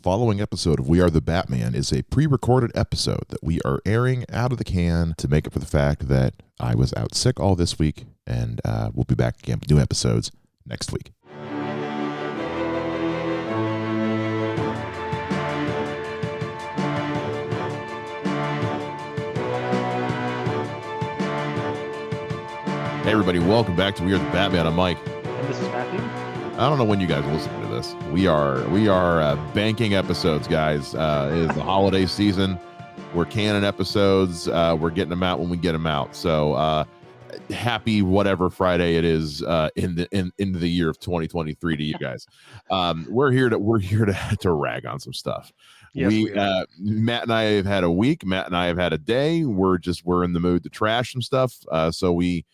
following episode of We Are the Batman is a pre-recorded episode that we are airing out of the can to make up for the fact that I was out sick all this week, and we'll be back again with new episodes next week. Hey everybody, welcome back to We Are the Batman. I'm Mike. And this is Matthew. I don't know when you guys are listening to this. We are banking episodes, guys. It is the holiday season. We're canning episodes. We're getting them out when we get them out. So happy whatever Friday it is into the year of 2023 to you guys. We're here to rag on some stuff. Yes, we Matt and I have had a week. Matt and I have had a day. We're in the mood to trash some stuff. So we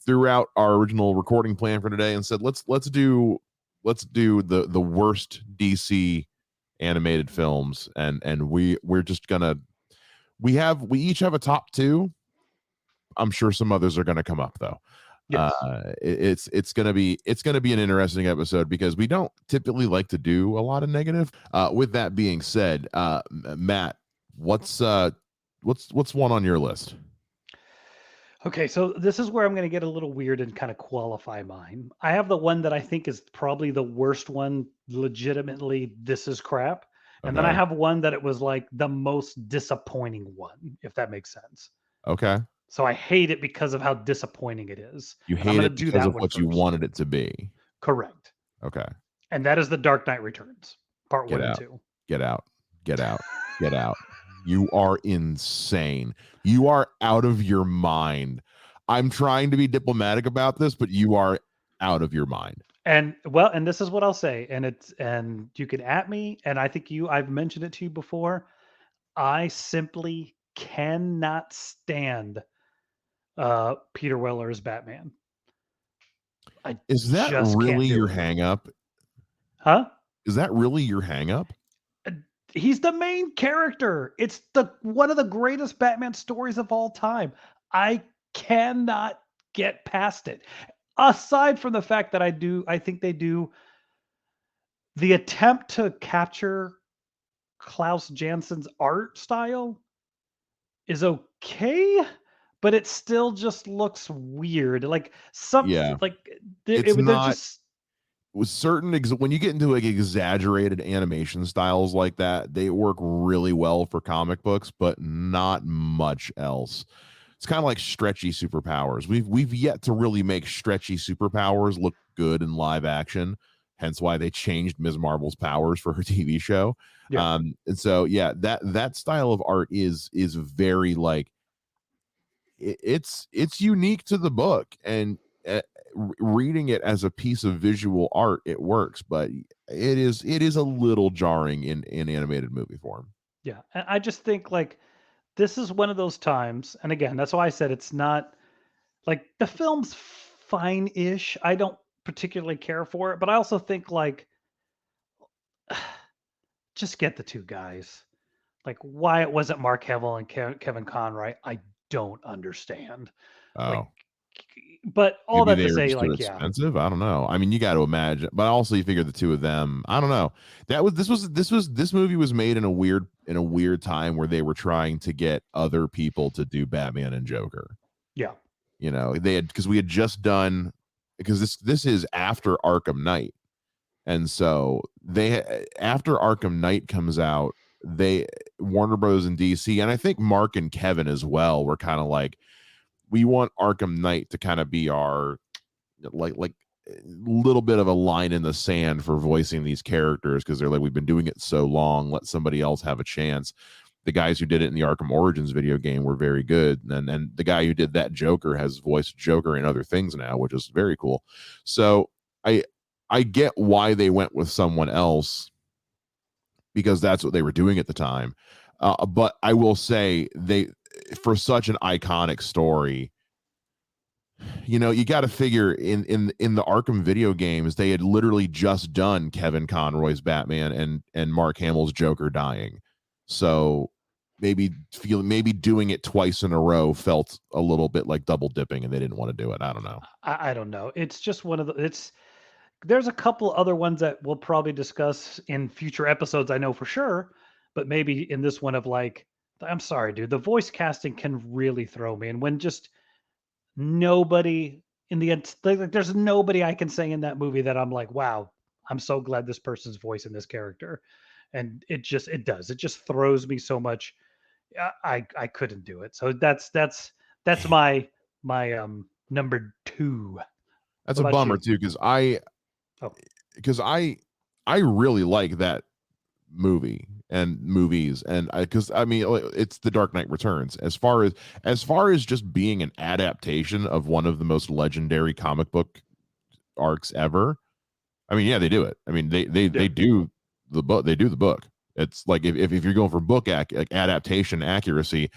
threw out our original recording plan for today and said let's do the worst DC animated films, and we're just gonna we each have a top two. I'm sure some others are gonna come up though. Yes. It's gonna be an interesting episode because we don't typically like to do a lot of negative. With that being said, Matt, what's one on your list? Okay, so this is where I'm going to get a little weird and kind of qualify mine. I have the one that I think is probably the worst one, legitimately, this is crap. And then I have one that it was like the most disappointing one, if that makes sense. Okay. So I hate it because of how disappointing it is. You hate it because of what you wanted it to be. Correct. Okay. And that is The Dark Knight Returns, part 1 and 2. Get out. Get out. Get out. You are insane. You are out of your mind. I'm trying to be diplomatic about this, but you are out of your mind. And this is what I'll say, and you can at me, and I think I've mentioned it to you before. I simply cannot stand Peter Weller as Batman. Is that really your hang up? Huh? Is that really your hang up? He's the main character. It's one of the greatest Batman stories of all time. I cannot get past it. Aside from the fact that I think they do the attempt to capture Klaus Jansson's art style is okay, but it still just looks weird. Like with certain when you get into like exaggerated animation styles like that, they work really well for comic books, but not much else. It's kind of like stretchy superpowers. We've yet to really make stretchy superpowers look good in live action. Hence why they changed Ms. Marvel's powers for her TV show. Yeah. And so yeah, that style of art is very like it's unique to the book, and reading it as a piece of visual art, it works, but it is a little jarring in animated movie form. Yeah, and I just think like this is one of those times, and again, that's why I said it's not like the film's fine-ish. I don't particularly care for it, but I also think like just get the two guys. Like why it wasn't Mark Hamill and Kevin Conroy, I don't understand. Oh. Like, but all Maybe that to say, like, expensive. I don't know. I mean, you got to imagine, but also you figure the two of them. I don't know. This movie was made in a weird time where they were trying to get other people to do Batman and Joker. Yeah, you know, because we had just done, because this is after Arkham Knight, and so after Arkham Knight comes out, Warner Bros. And DC, and I think Mark and Kevin as well, were kind of like, we want Arkham Knight to kind of be our like little bit of a line in the sand for voicing these characters, because they're like, we've been doing it so long, let somebody else have a chance. The guys who did it in the Arkham Origins video game were very good, and the guy who did that Joker has voiced Joker in other things now, which is very cool. So I get why they went with someone else, because that's what they were doing at the time. But I will say, for such an iconic story, you know, you got to figure in the Arkham video games, they had literally just done Kevin Conroy's Batman and Mark Hamill's Joker dying. So maybe doing it twice in a row felt a little bit like double dipping, and they didn't want to do it. I don't know. I don't know. It's just one of the there's a couple other ones that we'll probably discuss in future episodes, I know for sure, but maybe in this one of like, I'm sorry, dude, the voice casting can really throw me. And when just nobody in the end, like, there's nobody I can say in that movie that I'm like, wow, I'm so glad this person's voice in this character. And it just throws me so much. I couldn't do it. So that's my number two. That's What a about bummer you? too, Oh, because I really like that movie and movies, and because I mean it's The Dark Knight Returns. As far as just being an adaptation of one of the most legendary comic book arcs ever, I mean, yeah, they do it. I mean, they yeah. do the book. They do the book. It's like if you're going for book like adaptation accuracy,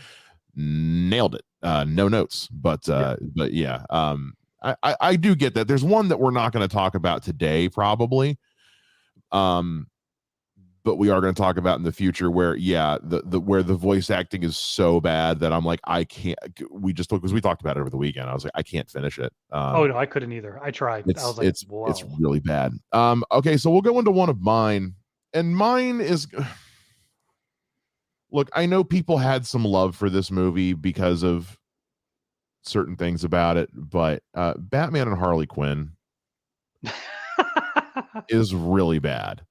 nailed it. No notes, Yeah. but yeah. I do get that. There's one that we're not going to talk about today, probably. Um, but we are going to talk about in the future where yeah the where the voice acting is so bad that I'm like I can't. We just because we talked about it over the weekend. I was like I can't finish it. Oh no, I couldn't either. I tried. I It's was like, it's it's whoa. really bad. Okay, so we'll go into one of mine, and mine is. Look, I know people had some love for this movie because of certain things about it, but Batman and Harley Quinn is really bad.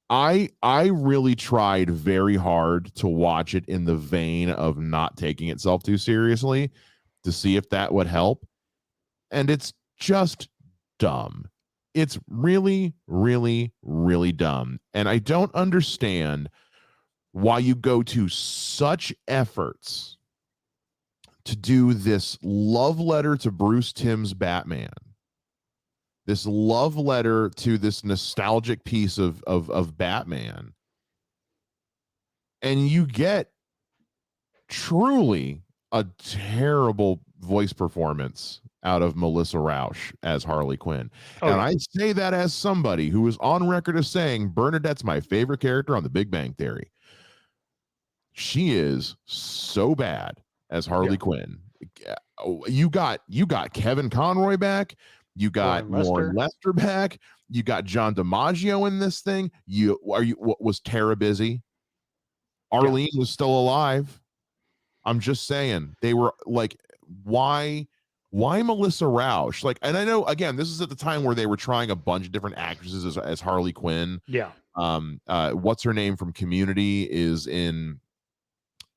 I really tried very hard to watch it in the vein of not taking itself too seriously to see if that would help, and it's just dumb. It's really, really, really dumb, and I don't understand why you go to such efforts to do this love letter to Bruce Timm's Batman, this love letter to this nostalgic piece of Batman, and you get truly a terrible voice performance out of Melissa Rauch as Harley Quinn. Oh And yeah. I say that as somebody who is on record as saying Bernadette's my favorite character on The Big Bang Theory. She is so bad as Harley Yeah. Quinn. You got Kevin Conroy back. You got Warren Warren Lester. Lester back. You got John DiMaggio in this thing. Was Tara busy? Yeah. Arlene was still alive. I'm just saying they were like, why Melissa Rauch? Like, and I know again, this is at the time where they were trying a bunch of different actresses as Harley Quinn. Yeah. What's her name from Community is in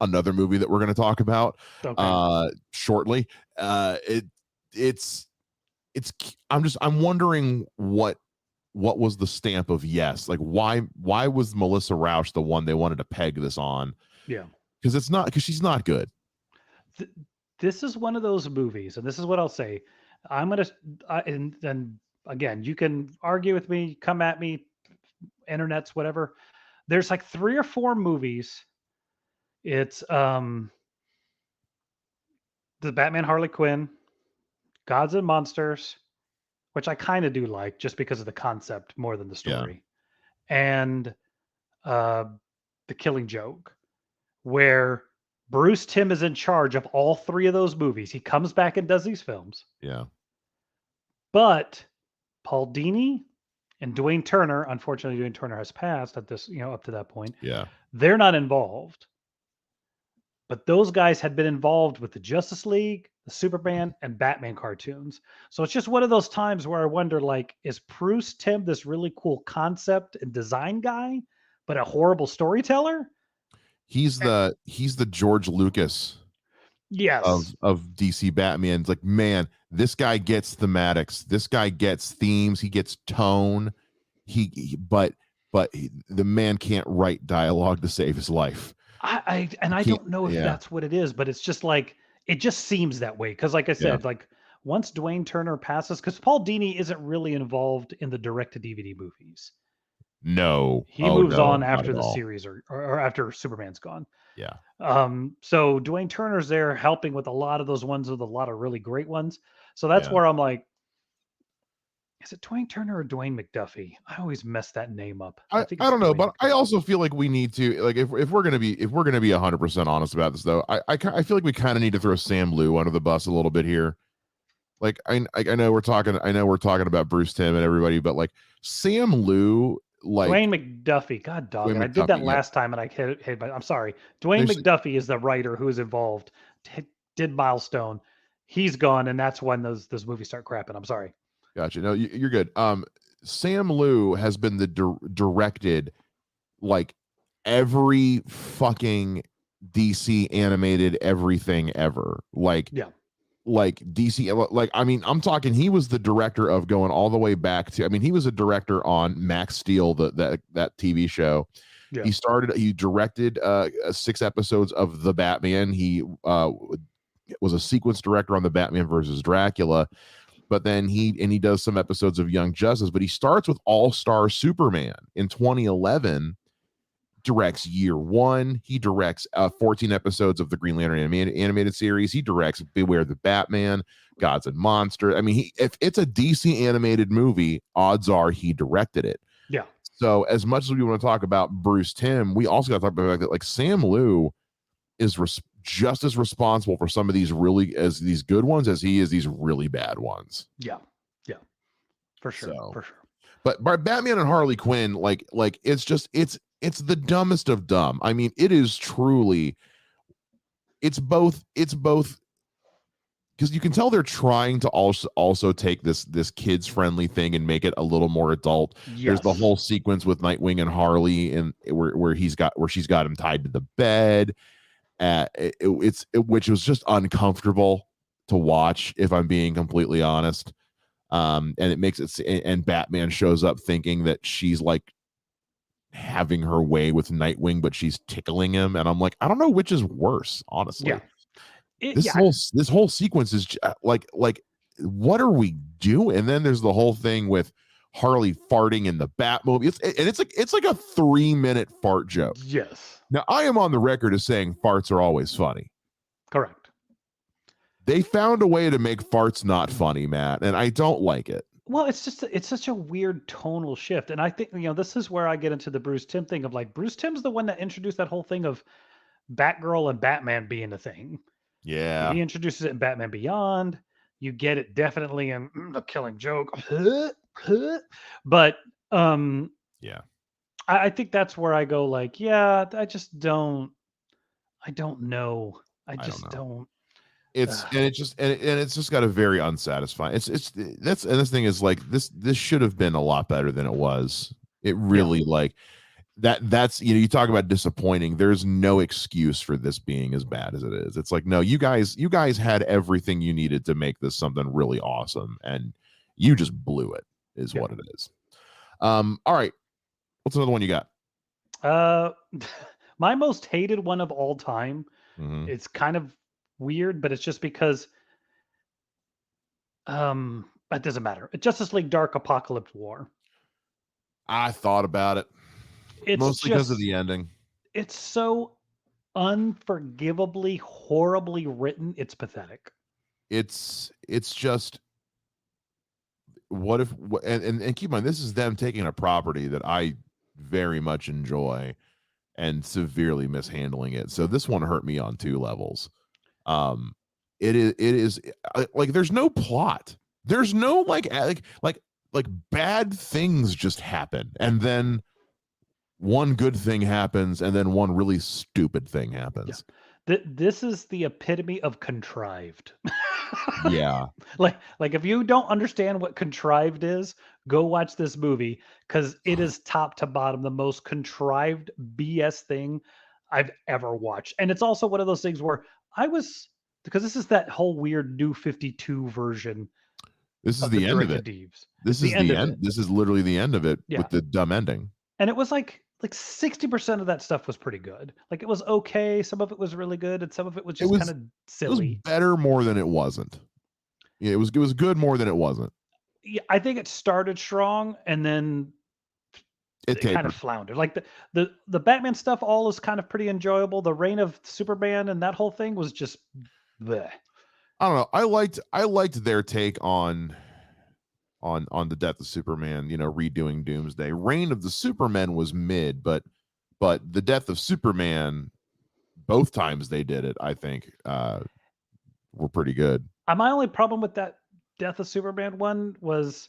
another movie that we're going to talk about Okay. shortly. It's it's I'm wondering what was the stamp of yes, like why was Melissa Rauch the one they wanted to peg this on? Yeah. Because she's not good. Th- this is one of those movies, and this is what I'll say. I'm gonna, and again, you can argue with me, come at me, internets, whatever. There's like three or four movies. It's the Batman Harley Quinn, Gods and Monsters, which I kind of do like just because of the concept more than the Yeah, story, and uh, The Killing Joke, where Bruce Timm is in charge of all three of those movies. He comes back and does these films, yeah, but Paul Dini and Dwayne Turner, unfortunately, Dwayne Turner has passed at this, up to that point. yeah. They're not involved, but those guys had been involved with the Justice League, the Superman, and Batman cartoons. So it's just one of those times where I wonder, like, is Bruce Timm this really cool concept and design guy, but a horrible storyteller? He's Eh, the George Lucas Yes. of DC Batman. It's like, man, this guy gets thematics. This guy gets themes. He gets tone. The man can't write dialogue to save his life. I Can't. don't know if Yeah, that's what it is, but it's just like it just seems that way. Because, like I yeah. said, like once Dwayne Turner passes, because Paul Dini isn't really involved in the direct to DVD movies. No. He Oh moves no, on not after at the all. series or after Superman's gone. Yeah, So Dwayne Turner's there helping with a lot of those ones with a lot of really great ones. So that's yeah. where I'm like, is it Dwayne Turner or Dwayne McDuffie? I always mess that name up. I think I it's don't know, Dwayne but I McDuffie. also feel like we need to like if we're gonna be 100% honest about this though, I feel like we kind of need to throw Sam Liu under the bus a little bit here. like I know we're talking about Bruce Timm and everybody, but like Sam Liu, like Dwayne McDuffie, God dog Dwayne it. I did McDuffie, that yeah. last time and I hit but I'm sorry. Dwayne There's McDuffie is the writer who is involved. Did Milestone. He's gone, and that's when those movies start crapping. I'm sorry. Gotcha. No, you're good. Sam Liu has been the directed like every fucking DC animated everything ever. Yeah. Like DC, like I mean, I'm talking. He was the director of going all the way back to. I mean, he was a director on Max Steel, that TV show. Yeah. He directed 6 episodes of The Batman. He was a sequence director on The Batman versus Dracula, but then he does some episodes of Young Justice. But he starts with All Star Superman in 2011. Directs year one. He directs 14 episodes of the Green Lantern animated series. He directs Beware the Batman, Gods and Monsters. I mean, if it's a DC animated movie, odds are he directed it. Yeah. So as much as we want to talk about Bruce Timm, we also got to talk about the fact that like Sam Liu is just as responsible for some of these these good ones as he is these really bad ones. Yeah. Yeah. For sure. So, For sure. but Batman and Harley Quinn, like it's the dumbest of dumb. I mean, it is truly. It's both because you can tell they're trying to also take this kids friendly thing and make it a little more adult. Yes. There's the whole sequence with Nightwing and Harley and where she's got him tied to the bed. Which was just uncomfortable to watch, if I'm being completely honest. And it makes it, and Batman shows up thinking that she's like having her way with Nightwing, but she's tickling him, and I'm like, I don't know which is worse, honestly. Yeah. This whole sequence is like what are we doing? And then there's the whole thing with Harley farting in the Batmobile. It's like a 3-minute fart joke. Yes. Now I am on the record as saying farts are always funny. Correct. They found a way to make farts not funny, Matt, and I don't like it. Well, it's such a weird tonal shift, and I think this is where I get into the Bruce Timm thing of like Bruce Timm's the one that introduced that whole thing of Batgirl and Batman being a thing. Yeah, He introduces it in Batman Beyond. You get it definitely in The Killing Joke, but yeah. I think that's where I go like, yeah, I just don't. I don't know. I I just don't know. don't. It's just got a very unsatisfying. That's and this thing is like this should have been a lot better than it was. It really like that's you talk about disappointing. There's no excuse for this being as bad as it is. It's like, no, you guys had everything you needed to make this something really awesome, and you just blew it, is what it is. All right. What's another one you got? My most hated one of all time. Mm-hmm. It's kind of weird, but it's just because it doesn't matter. Justice League Dark Apocalypse War. I thought about it. It's mostly because of just the ending. it's so unforgivably horribly written. It's pathetic. It's just what if and keep in mind, this is them taking a property that I very much enjoy and severely mishandling it. So this one hurt me on 2 levels. It is like there's no plot. There's no like bad things just happen, and then one good thing happens, and then one really stupid thing happens. This is the epitome of contrived. Yeah. Like if you don't understand what contrived is, go watch this movie because it is top to bottom the most contrived BS thing I've ever watched. And it's also one of those things where because this is that whole weird New 52 version This is of the the end of it. directed Deeves. This It's is the end. it. This is literally the end of it Yeah. with the dumb ending. And it was like 60% of that stuff was pretty good. Like it was okay. Some of it was really good, and some of it was just kind of silly. It was better more than it wasn't. Yeah, it was good more than it wasn't. Yeah, I think it started strong and then it kind of floundered. Like the Batman stuff all is kind of pretty enjoyable. The Reign of Superman and that whole thing was just bleh. I don't know. I liked their take on the death of Superman, redoing Doomsday. Reign of the Supermen was mid, but the death of Superman, both times they did it, I think, were pretty good. My only problem with that Death of Superman one was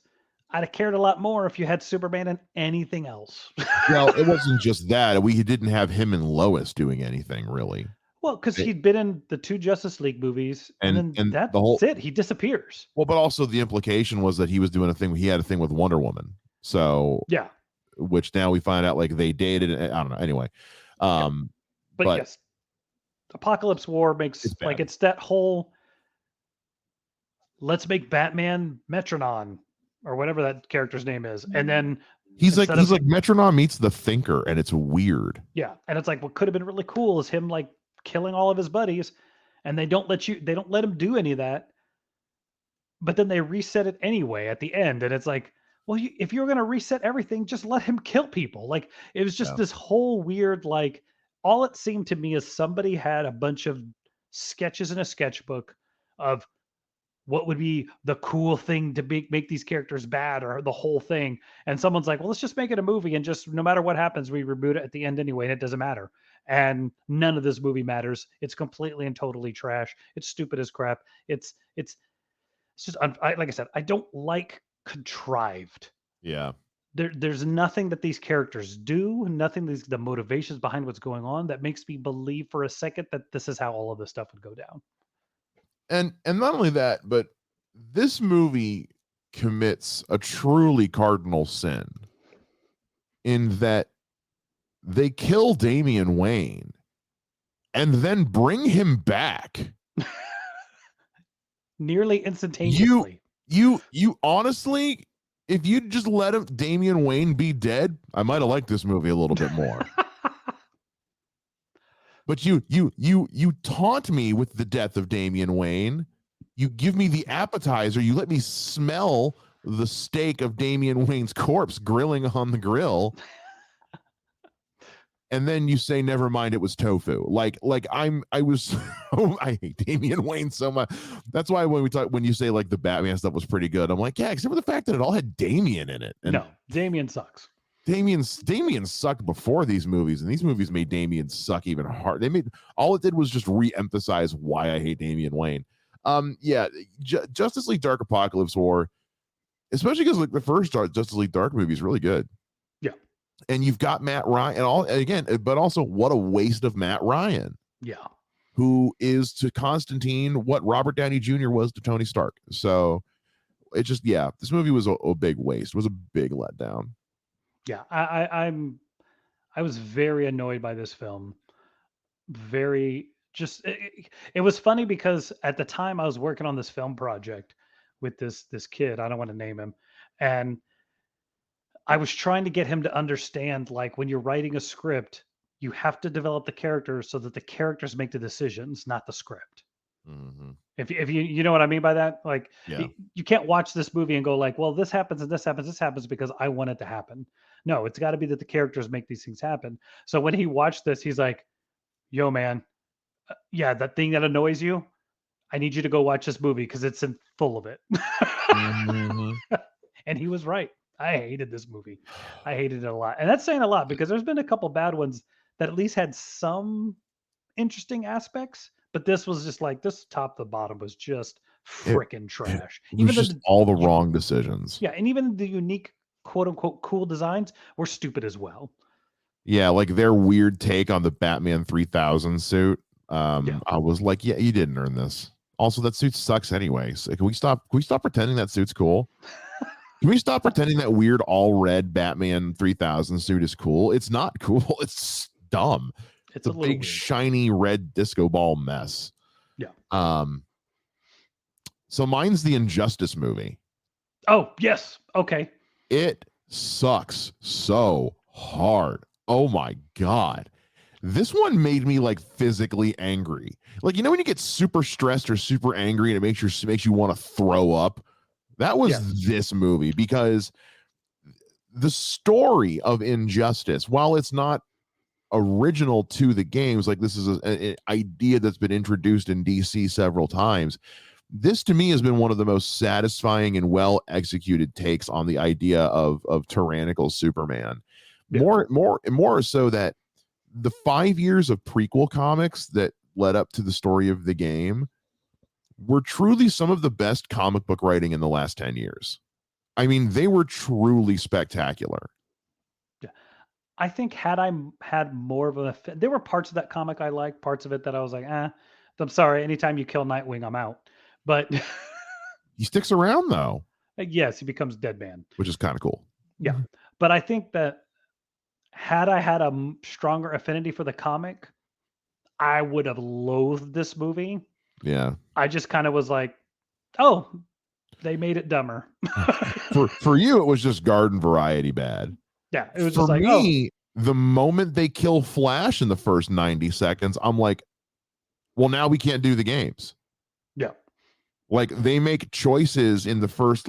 I'd have cared a lot more if you had Superman and anything else. Well, it wasn't just that. We didn't have him and Lois doing anything really. Well, because It- he'd been in the two Justice League movies, and then and the that's whole it. He disappears. well, but also the implication was that he was doing a thing. He had a thing with Wonder Woman. So, Yeah, which now we find out like they dated. I don't know. Anyway, yeah. But but yes, Apocalypse War it's makes like bad. it's that whole let's make Batman Metronon or whatever that character's name is, and then He's instead he's of like Metronome meets the Thinker, and it's weird. yeah, and it's like what could have been really cool is him like killing all of his buddies, and they don't let him do any of that, but then they reset it anyway at the end, and it's like, well, if you're gonna reset everything, just let him kill people. Like it was just Yeah. this whole weird like all it seemed to me is somebody had a bunch of sketches in a sketchbook of what would be the cool thing to make these characters bad or the whole thing. And someone's like, well, let's just make it a movie and just no matter what happens, we reboot it at the end anyway, and it doesn't matter. And none of this movie matters. It's completely and totally trash. It's stupid as crap. It's just like I said, I don't like contrived. Yeah. There's nothing that these characters do, nothing the motivations behind what's going on that makes me believe for a second that this is how all of this stuff would go down. And not only that, but this movie commits a truly cardinal sin in that they kill Damian Wayne and then bring him back. Nearly You instantaneously. you honestly, if you just let him Damian Wayne be dead, I might have liked this movie a little bit more. But you taunt me with the death of Damian Wayne. You give me the appetizer. You let me smell the steak of Damian Wayne's corpse grilling on the grill. And then you say, never mind, it was tofu. I was, oh, I hate Damian Wayne so much. That's why when you say like the Batman stuff was pretty good, I'm like, yeah, except for the fact that it all had Damian in it. And No, Damien sucks. Damien sucked before these movies, and these movies made Damien suck even hard. They made all it did was just re-emphasize why I hate Damian Wayne. Yeah, Justice League Dark Apocalypse War, especially because like the first Justice League Dark movie is really good. Yeah, and you've got Matt Ryan, and all again, but also what a waste of Matt Ryan, yeah, who is to Constantine what Robert Downey Jr. was to Tony Stark. So it just this movie was a big waste. It was a big letdown. yeah. I was very annoyed by this film. Very just it was funny because at the time I was working on this film project with this kid. I don't want to name him, and I was trying to get him to understand like when you're writing a script, you have to develop the characters so that the characters make the decisions, not the script. Mm-hmm. If you know what I mean by that, like Yeah. you can't watch this movie and go like, well, this happens and this happens because I want it to happen. No, it's got to be that the characters make these things happen. So when he watched this, he's like, "Yo, man, yeah, that thing that annoys you, I need you to go watch this movie because it's in full of it." Mm-hmm. And he was right. I hated this movie. I hated it a lot. And that's saying a lot because there's been a couple bad ones that at least had some interesting aspects, but this was just like this top to bottom was just It, freaking trash. it was Even just the all the wrong decisions. yeah, and even the unique quote unquote cool designs were stupid as well. Yeah, like their weird take on the Batman 3000 suit. Yeah. I was like, yeah, you didn't earn this. Also, that suit sucks anyways. Can we stop pretending that suit's cool? Can we stop pretending that weird all red Batman 3000 suit is cool? It's not cool. It's dumb. It's It's a a little big weird. shiny red disco ball mess. Yeah. So mine's the Injustice movie. Oh, yes. Okay. It sucks so hard. Oh my god. This one made me like physically angry. Like when you get super stressed or super angry and it makes you want to throw up. That was this movie because the story of Injustice, while it's not original to the games, like this is an idea that's been introduced in DC several times. This to me has been one of the most satisfying and well executed takes on the idea of tyrannical Superman. Yeah. More so that the 5 years of prequel comics that led up to the story of the game were truly some of the best comic book writing in the last 10 years. I mean, they were truly spectacular. Yeah. I think had had more of a there were parts of that comic I liked, parts of it that I was like, I'm sorry, anytime you kill Nightwing, I'm out. But He sticks around though, yes, he becomes Dead Man. which is kind of cool. Yeah. But I think that had I had a stronger affinity for the comic, I would have loathed this movie. Yeah. I just kind of was like, oh, they made it dumber. For you, it was just garden variety bad. Yeah, it was For just like, oh, me, the moment they kill Flash in the first 90 seconds, I'm like, well, now we can't do the games. yeah, Like they make choices in the first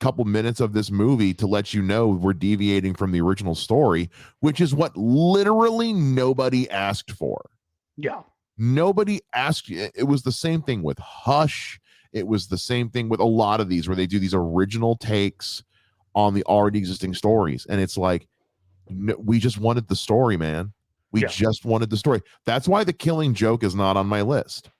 couple minutes of this movie to let you know we're deviating from the original story, which is what literally nobody asked for. yeah, Nobody asked you. It was the same thing with Hush. It was the same thing with a lot of these where they do these original takes on the already existing stories. And it's like, no, we just wanted the story, man. We yeah, just wanted the story. That's why the Killing Joke is not on my list.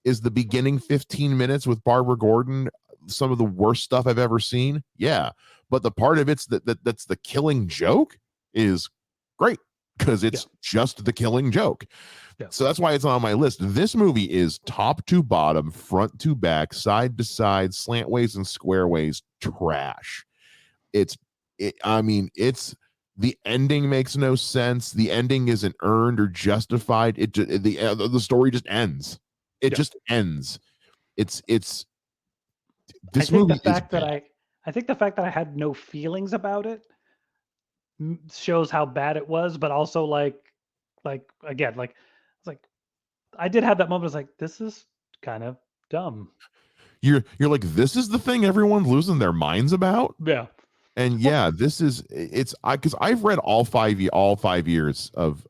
Is the beginning 15 minutes with Barbara Gordon some of the worst stuff I've ever seen? Yeah. But the part of it's that's the Killing Joke is great because it's just the Killing Joke. yeah, So that's why it's on my list. This movie is top to bottom, front to back, side to side, slant ways and square ways trash. I mean, it's the ending makes no sense. The ending isn't earned or justified. The story just ends. It yeah. just ends. It's I this think the movie is fact that bad. I think the fact that I had no feelings about it shows how bad it was, but also like again, like it's like I did have that moment. I was like, this is kind of dumb. You're like, this is the thing everyone's losing their minds about. Yeah. And Well, yeah, this is it's I because I've read all 5 years of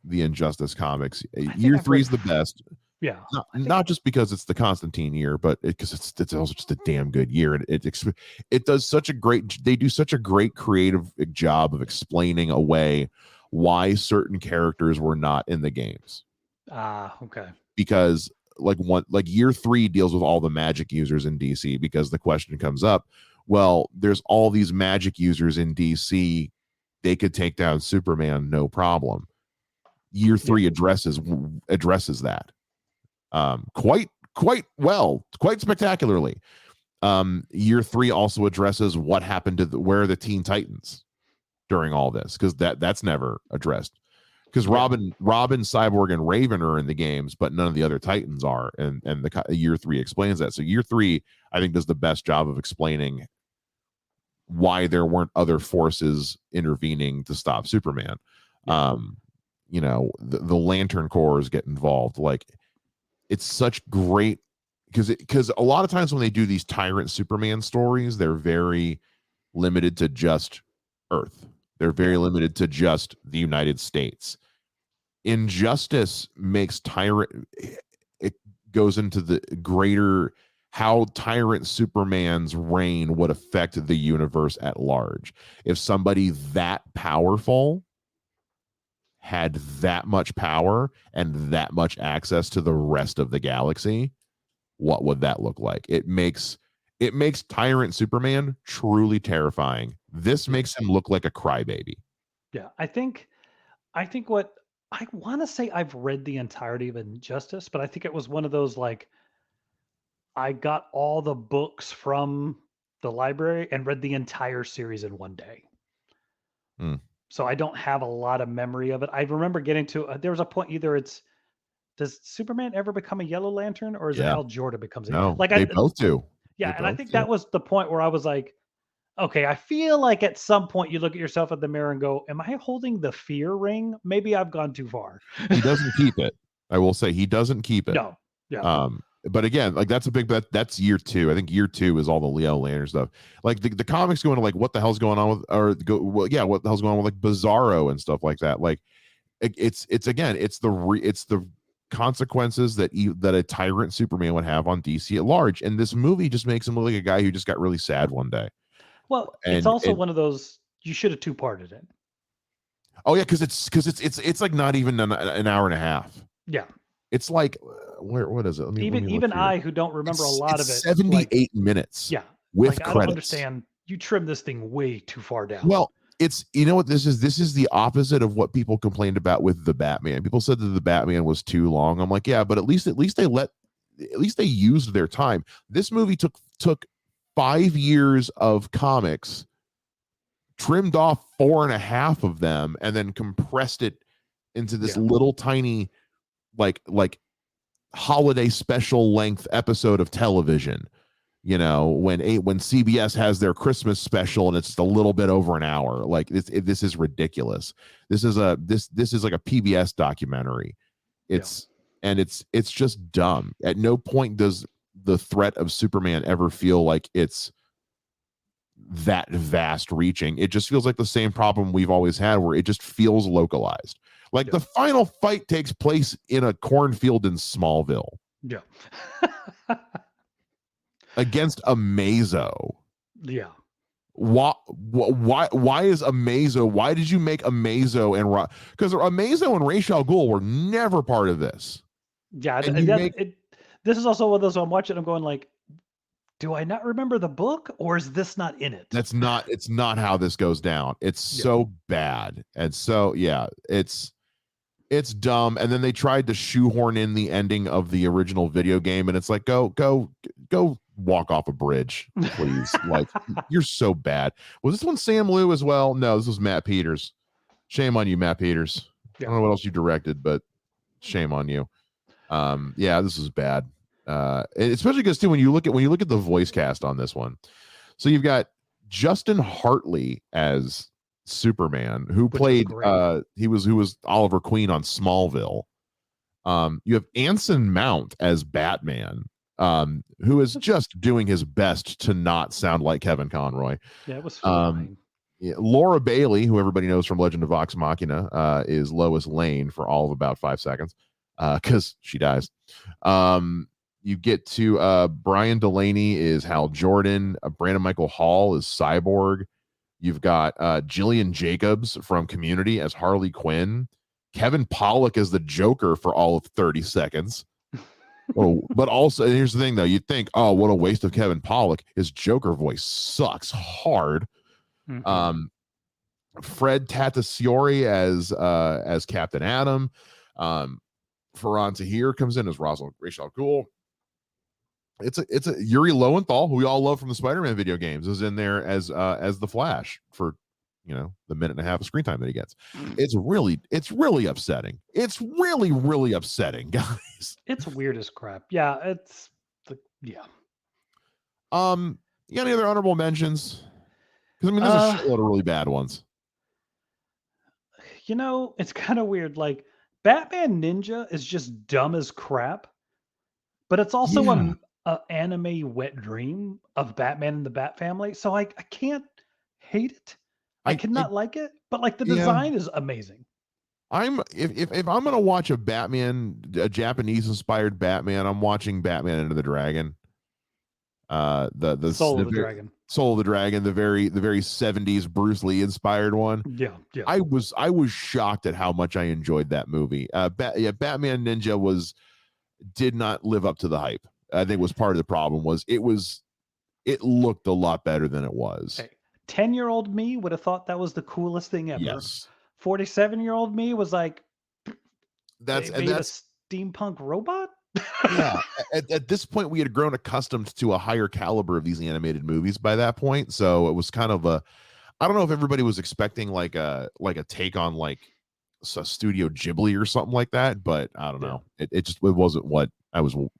the Injustice comics. I think Year I've three read is the best. yeah. I think Not just because it's the Constantine year, but because it's also just a damn good year. And it does such a great they do such a great creative job of explaining away why certain characters were not in the games. okay. Because year three deals with all the magic users in DC because the question comes up, well, there's all these magic users in DC. They could take down Superman, no problem. Year Yeah. three addresses that quite well, quite spectacularly. Year three also addresses what happened to where are the Teen Titans during all this because that's never addressed. Because Yeah. Robin, Cyborg, and Raven are in the games, but none of the other Titans are, and the year three explains that. So year three, I think, does the best job of explaining why there weren't other forces intervening to stop Superman. Yeah. The Lantern Corps get involved. Like it's such great because a lot of times when they do these tyrant Superman stories, they're very limited to just Earth. They're very Yeah. limited to just the United States. Injustice makes tyrant it goes into the greater how tyrant Superman's reign would affect the universe at large. If somebody that powerful had that much power and that much access to the rest of the galaxy, what would that look like? It makes tyrant Superman truly terrifying. This Yeah. makes him look like a crybaby. Yeah. I think what I want to say I've read the entirety of Injustice, but I think it was one of those like I got all the books from the library and read the entire series in one day. Mm, So I don't have a lot of memory of it. I remember getting to there was a point either it's does Superman ever become a Yellow Lantern or is it yeah. Hal Jordan becomes a No, like they I both do. They yeah, and I both think do. that was the point where I was like, okay, I feel like at some point you look at yourself in the mirror and go, am I holding the fear ring? Maybe I've gone too far. He doesn't keep it. I will say he doesn't keep it. No. Yeah. But again, like that's a big bet. That's year two. I think year two is all the Leo Lantern stuff. Like the comics go into like what the hell's going on with what the hell's going on with like Bizarro and stuff like that. Like it's again it's the consequences that a tyrant Superman would have on DC at large. And this movie just makes him look like a guy who just got really sad one day. Well, it's And also one of those you should have two-parted it. oh yeah, because it's like not even an hour and a half. Yeah. It's like what is it? Let me look Even here. I, who don't remember a lot of It's it, like, 78 minutes yeah, with like, I don't credits. understand. You trim this thing way too far down. Well, it's you know what this is? This is the opposite of what people complained about with the Batman. People said that the Batman was too long. I'm like, yeah, but at least they used their time. This movie took 5 years of comics, trimmed off 4.5 of them, and then compressed it into this Yeah. little tiny like holiday special length episode of television. You know, when CBS has their Christmas special and it's just a little bit over an hour. Like this is ridiculous. This is like a PBS documentary. Yeah. It's just dumb. At no point does the threat of Superman ever feel like it's that vast reaching. It just feels like the same problem we've always had, where it just feels localized. Like Yeah. the final fight takes place in a cornfield in Smallville Yeah. against Amazo. Yeah. Why is Amazo? Why did you make Amazo and because Amazo and Ra's al Ghul were never part of this, Yeah, and you make this is also one of those I'm watching, I'm going like, "Do I not remember the book, or is this not in it?" it's not how this goes down. It's Yeah. so bad, and so yeah, it's dumb. And then they tried to shoehorn in the ending of the original video game, and it's like, go walk off a bridge, please. Like, you're so bad. Was this one Sam Liu as well? No, this was Matt Peters. Shame on you, Matt Peters. I don't know what else you directed, but shame on you. Yeah, this is bad. Especially because too, when you look at the voice cast on this one, so you've got Justin Hartley as Superman, who played who was Oliver Queen on Smallville. You have Anson Mount as Batman, who is just doing his best to not sound like Kevin Conroy. Yeah, it was fine. Yeah, Laura Bailey, who everybody knows from Legend of Vox Machina, is Lois Lane for all of about 5 seconds, because she dies. You get to Brian Delaney is Hal Jordan. Brandon Michael Hall is Cyborg. You've got Jillian Jacobs from Community as Harley Quinn. Kevin Pollak as the Joker for all of 30 seconds. Oh, but also, here's the thing, though. You'd think, oh, what a waste of Kevin Pollak. His Joker voice sucks hard. Mm-hmm. Fred Tatasciore as Captain Atom. Ferran Tahir comes in as Ra's al Ghul. It's a Yuri Lowenthal, who we all love from the Spider-Man video games, is in there as the Flash for the minute and a half of screen time that he gets. It's really upsetting. It's really upsetting, guys. It's weird as crap. Yeah, yeah. You got any other honorable mentions? Because there's a shitload of really bad ones. It's kind of weird. Like, Batman Ninja is just dumb as crap, but it's also a anime wet dream of Batman and the Bat Family. So I can't hate it. I cannot like it, but like the design is amazing. If I'm gonna watch a Japanese inspired Batman, I'm watching Batman Into the Dragon. The Soul of the Dragon. Soul of the Dragon, the very 70s Bruce Lee inspired one. Yeah. I was shocked at how much I enjoyed that movie. Batman Ninja did not live up to the hype. I think was part of the problem. It looked a lot better than it was. Hey, 10-year-old me would have thought that was the coolest thing ever. Yes. 47-year-old me was like, that's a steampunk robot. Yeah, at this point we had grown accustomed to a higher caliber of these animated movies by that point, so it was kind of I don't know if everybody was expecting like a take on like a Studio Ghibli or something like that, but I don't know. It wasn't what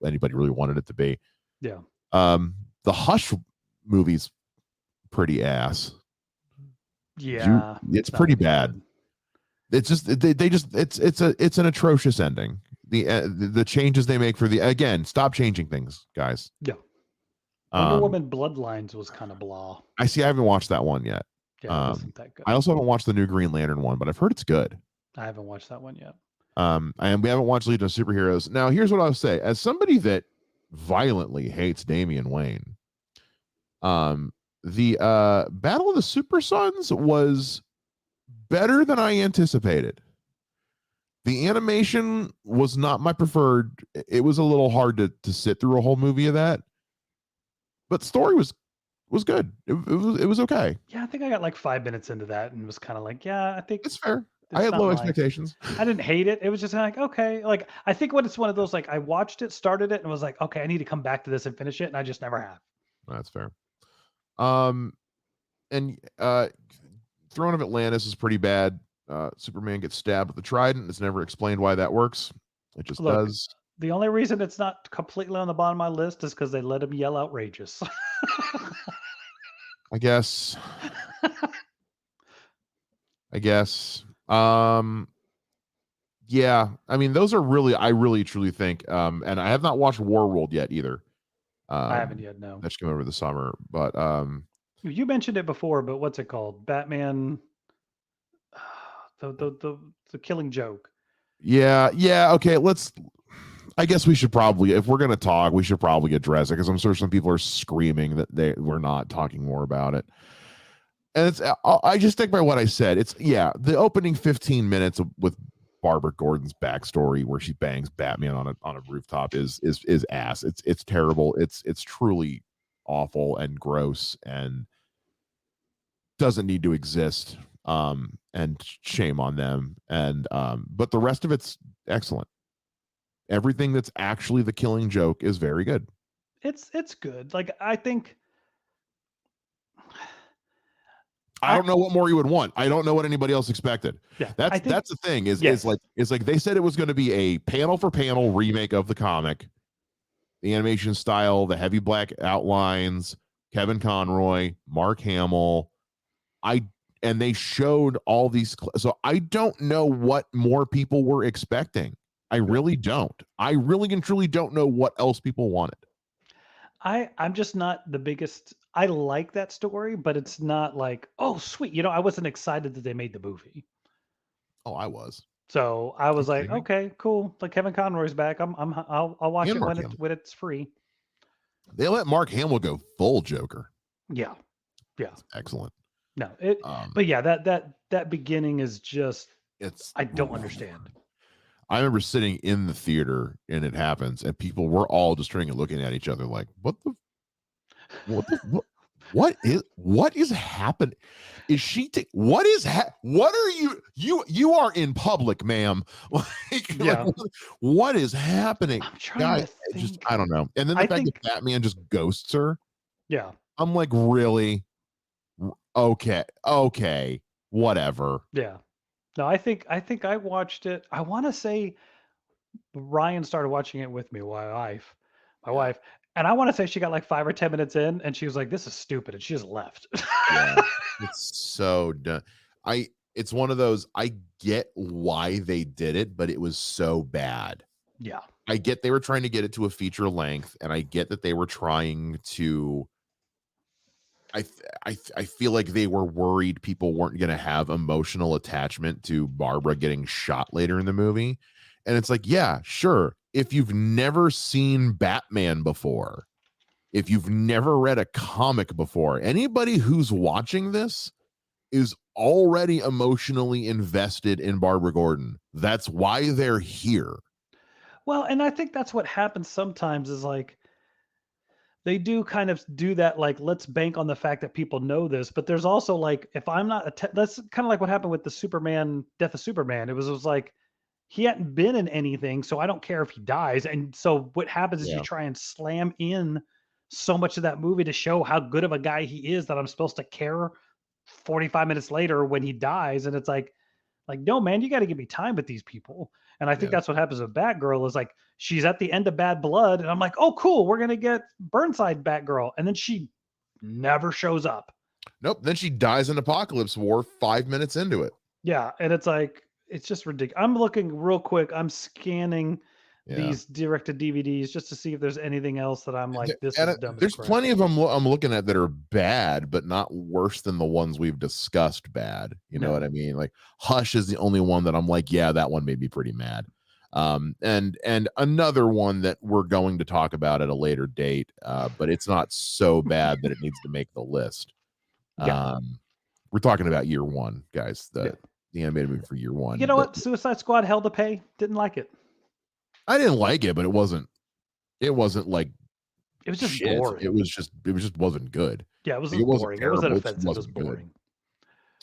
anybody really wanted it to be. Yeah. The Hush movie's pretty ass. Yeah, it's pretty bad. It's just it's an atrocious ending. The changes they make again, stop changing things, guys. Yeah. Wonder Woman Bloodlines was kind of blah. I haven't watched that one yet. Yeah, it wasn't that good. I also haven't watched the new Green Lantern one, but I've heard it's good. I haven't watched that one yet. And we haven't watched Legion of Superheroes. Now, here's what I'll say. As somebody that violently hates Damian Wayne, the Battle of the Super Sons was better than I anticipated. The animation was not my preferred. It was a little hard to sit through a whole movie of that, but the story was good. It was okay. Yeah, I think I got like 5 minutes into that and was kinda like, "Yeah, I think It's fair. I it's had not low my." expectations. I didn't hate it. It was just like, "Okay." Like, I think when it's one of those, like, I watched it, started it, and was like, "Okay, I need to come back to this and finish it," and I just never have. That's fair. Um, and Throne of Atlantis is pretty bad. Superman gets stabbed with the trident. It's never explained why that works. It just Look, does. the only reason it's not completely on the bottom of my list is because they let him yell outrageous. I guess. I guess. Yeah. I mean, those are really. I really truly think. And I have not watched Warworld yet either. I haven't Um, yet, no. that should come over the summer. But You mentioned it before, but what's it called? Batman, the Killing Joke. yeah, yeah. Okay, let's. I guess we should probably, if we're gonna talk, we should probably address it because I'm sure some people are screaming that we're not talking more about it. And I just think by what I said, it's yeah, the opening 15 minutes with Barbara Gordon's backstory where she bangs Batman on a rooftop is ass. It's terrible. It's truly awful and gross and doesn't need to exist. And shame on them. And but the rest of it's excellent. Everything that's actually the Killing Joke is very good. It's good. Like, I think I I don't know what more you would want. I don't know what anybody else expected. yeah, I think That's the thing is yes. like they said it was going to be a panel for panel remake of the comic, the animation style, the heavy black outlines, Kevin Conroy, Mark Hamill. I and they showed all these so I don't know what more people were expecting. I Yeah. really don't. I really and truly don't know what else people wanted. I'm just not the biggest. I like that story, but it's not like, "Oh, sweet." I wasn't excited that they made the movie. Oh, I was. So, I Are you was like, kidding me? "Okay, cool. Like, Kevin Conroy's back. I'll watch And it Mark Hamill. when it's free." They let Mark Hamill go full Joker. Yeah. Yeah. It's excellent. No, it Um, but yeah, that beginning is just it's I don't understand. I remember sitting in the theater and it happens, and people were all just turning and looking at each other like, what the what is happening? Is she what are you are in public, ma'am? Like Yeah. what is happening? I'm trying Guy, to just think. I don't know. And then the I fact that think Batman just ghosts her, yeah. I'm like, really? Okay, okay, whatever. Yeah. No, I think I watched it. I wanna say Ryan started watching it with me, my Yeah. wife, and I wanna say she got like 5 or 10 minutes in, and she was like, "This is stupid," and she just left. Yeah, it's so done. It's one of those. I get why they did it, but it was so bad. Yeah. I get they were trying to get it to a feature length, and I get that they were trying to. I feel like they were worried people weren't going to have emotional attachment to Barbara getting shot later in the movie, and it's like, yeah, sure. If you've never seen Batman before, if you've never read a comic before, anybody who's watching this is already emotionally invested in Barbara Gordon. That's why they're here. Well, and I think that's what happens sometimes is like they do kind of do that, like, let's bank on the fact that people know this, but there's also like, if I'm not that's kind of like what happened with the Superman Death of Superman. It was like he hadn't been in anything, so I don't care if he dies. And so what happens is you Yeah, try and slam in so much of that movie to show how good of a guy he is that I'm supposed to care 45 minutes later when he dies. And it's like, no, man, you got to give me time with these people. And I think yeah. that's what happens with Batgirl is like she's at the end of Bad Blood, and I'm like, oh, cool, we're gonna get Burnside Batgirl, and then she never shows up. Nope. Then she dies in Apocalypse War 5 minutes into it. Yeah, and it's like it's just ridiculous. I'm looking real quick. I'm scanning Yeah. these directed DVDs just to see if there's anything else that I'm like, this And is dumb as there's crap. plenty of them I'm looking at that are bad, but not worse than the ones we've discussed bad. You know what I No, mean? Like Hush is the only one that I'm like, yeah, that one made me pretty mad. And another one that we're going to talk about at a later date, but it's not so bad that it needs to make the list. yeah, We're talking about year one, guys. yeah. the animated movie for year one. You know what? Suicide Squad, Hell to Pay. Didn't like it. I didn't like it, but it wasn't like It was just shit. boring. It just wasn't good. Yeah, it was Like, just it wasn't boring. It wasn't terrible. It offensive. It was wasn't good. boring.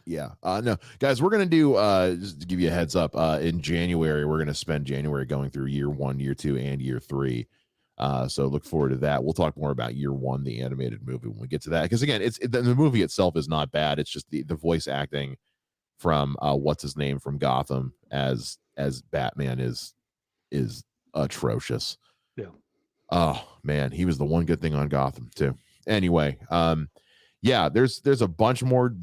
Yeah. No, guys, we're going to do, just to give you a heads up, in January, we're going to spend January going through year 1, year 2, and year 3. So look forward to that. We'll talk more about year 1, the animated movie, when we get to that. Because again, the movie itself is not bad. It's just the voice acting from, what's his name from Gotham as Batman is atrocious. Yeah. Oh man, he was the one good thing on Gotham too. Anyway, yeah, there's a bunch more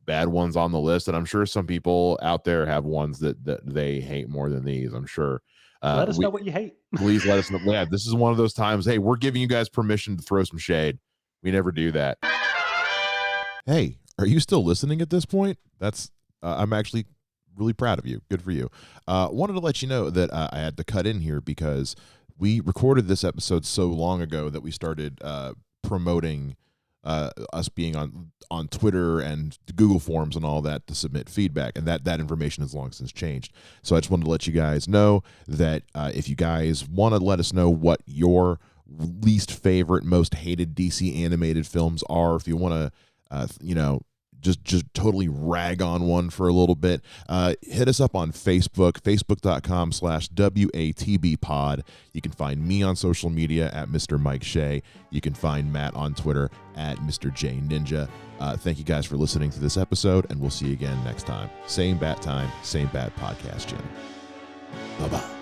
bad ones on the list, and I'm sure some people out there have ones that they hate more than these. I'm sure. Let us know what you hate. Please let us know. Yeah, this is one of those times. Hey, we're giving you guys permission to throw some shade. We never do that. Hey, are you still listening at this point? That's I'm actually really proud of you. Good for you. Wanted to let you know that I had to cut in here because we recorded this episode so long ago that we started promoting us being on Twitter and Google Forms and all that to submit feedback, and that information has long since changed. So I just wanted to let you guys know that if you guys want to let us know what your least favorite, most hated DC animated films are, if you want to, just totally rag on one for a little bit, hit us up on facebook.com/WATB pod. You can find me on social media at Mr. Mike Shea. You can find Matt on Twitter at Mr. J Ninja. Thank you guys for listening to this episode, and we'll see you again next time. Same bat time, same bat podcast channel. Bye-bye.